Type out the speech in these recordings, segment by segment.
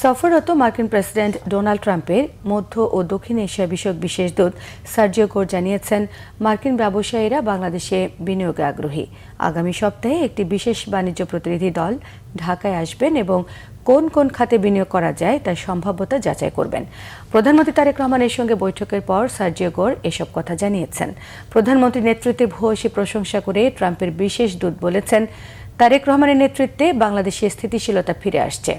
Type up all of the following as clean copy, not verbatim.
সফররত মার্কিন president Donald ট্রাম্পের মধ্য ও দক্ষিণ এশিয়া বিষয়ক বিশেষ দূত সার্জিও গোর জানিয়েছেন, মার্কিন ব্যবসায়ীরা বাংলাদেশে বিনিয়োগে আগ্রহী। আগামী সপ্তাহে একটি বিশেষ বাণিজ্য প্রতিনিধি দল ঢাকায় আসবেন এবং কোন কোন খাতে বিনিয়োগ করা যায় তার সম্ভাব্যতা যাচাই করবেন। প্রধানমন্ত্রী তারেক রহমানের সঙ্গে বৈঠকের পর সার্জিও গোর এসব কথা জানিয়েছেন। প্রধানমন্ত্রীর নেতৃত্বে ভূয়সী প্রশংসা করে ট্রাম্পের বিশেষ দূত বলেছেন, তারেক রহমানের নেতৃত্বে বাংলাদেশে স্থিতিশীলতা ফিরে আসছে।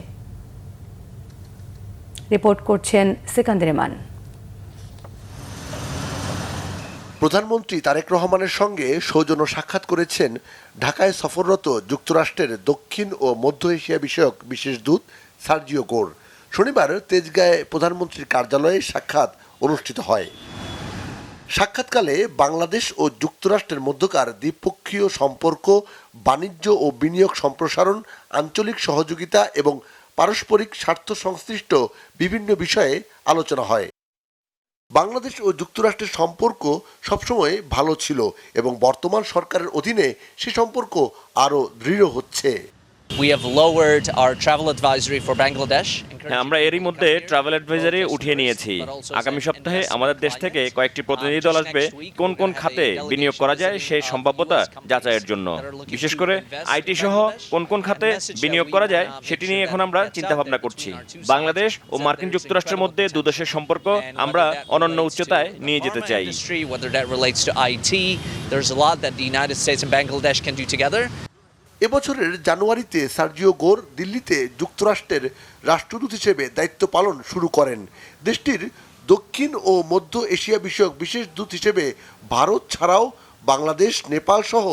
রিপোর্ট করছেন সিকান্দার ইমান। প্রধানমন্ত্রী তারেক রহমানের সঙ্গে সৌজন্য সাক্ষাৎ করেছেন ঢাকায় সফররত যুক্তরাষ্ট্রের দক্ষিণ ও মধ্য এশিয়া বিষয়ক বিশেষ দূত সার্জিও গোর। শনিবার তেজগাঁয়ে প্রধানমন্ত্রীর কার্যালয়ে সাক্ষাৎ অনুষ্ঠিত হয়। সাক্ষাৎকালে বাংলাদেশ ও যুক্তরাষ্ট্রের মধ্যকার দ্বিপক্ষীয় সম্পর্ক, বাণিজ্য ও বিনিয়োগ সম্প্রসারণ, আঞ্চলিক সহযোগিতা এবং পারস্পরিক স্বার্থ সংশ্লিষ্ট বিভিন্ন বিষয়ে আলোচনা হয়। বাংলাদেশ ও যুক্তরাষ্ট্রের সম্পর্ক সবসময় ভালো ছিল এবং বর্তমান সরকারের অধীনে সে সম্পর্ক আরও দৃঢ় হচ্ছে। We have lowered our travel advisory for Bangladesh. আমরা এরই মধ্যে ট্রাভেল অ্যাডভাইজারি উঠিয়ে নিয়েছি। আগামী সপ্তাহে আমাদের দেশ থেকে কয়েকটি প্রতিনিধি দল আসবে কোন কোন খাতে বিনিয়োগ করা যায় সেই সম্ভাব্যতা যাচাইয়ের জন্য। বিশেষ করে আইটি সহ কোন কোন খাতে বিনিয়োগ করা যায় সেটি নিয়ে এখন আমরা চিন্তা ভাবনা করছি। বাংলাদেশ ও মার্কিন যুক্তরাষ্ট্রের মধ্যে দুদেশের সম্পর্ক আমরা অনন্য উচ্চতায় নিয়ে যেতে চাই। Whether that relates to IT, there's a lot that the United States and Bangladesh can do together. এবছরের জানুয়ারিতে সার্জিও গোর দিল্লিতে যুক্তরাষ্ট্রের রাষ্ট্রদূত হিসেবে দায়িত্ব পালন শুরু করেন। দেশটির দক্ষিণ ও মধ্য এশিয়া বিষয়ক বিশেষ দূত হিসেবে ভারত ছাড়াও বাংলাদেশ, নেপাল সহ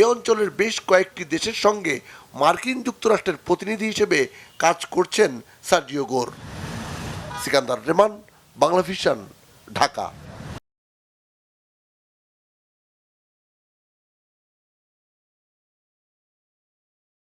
এ অঞ্চলের বেশ কয়েকটি দেশের সঙ্গে মার্কিন যুক্তরাষ্ট্রের প্রতিনিধি হিসেবে কাজ করছেন সার্জিও গোর। সিকান্দার রেমান, বাংলা ভিশন, ঢাকা।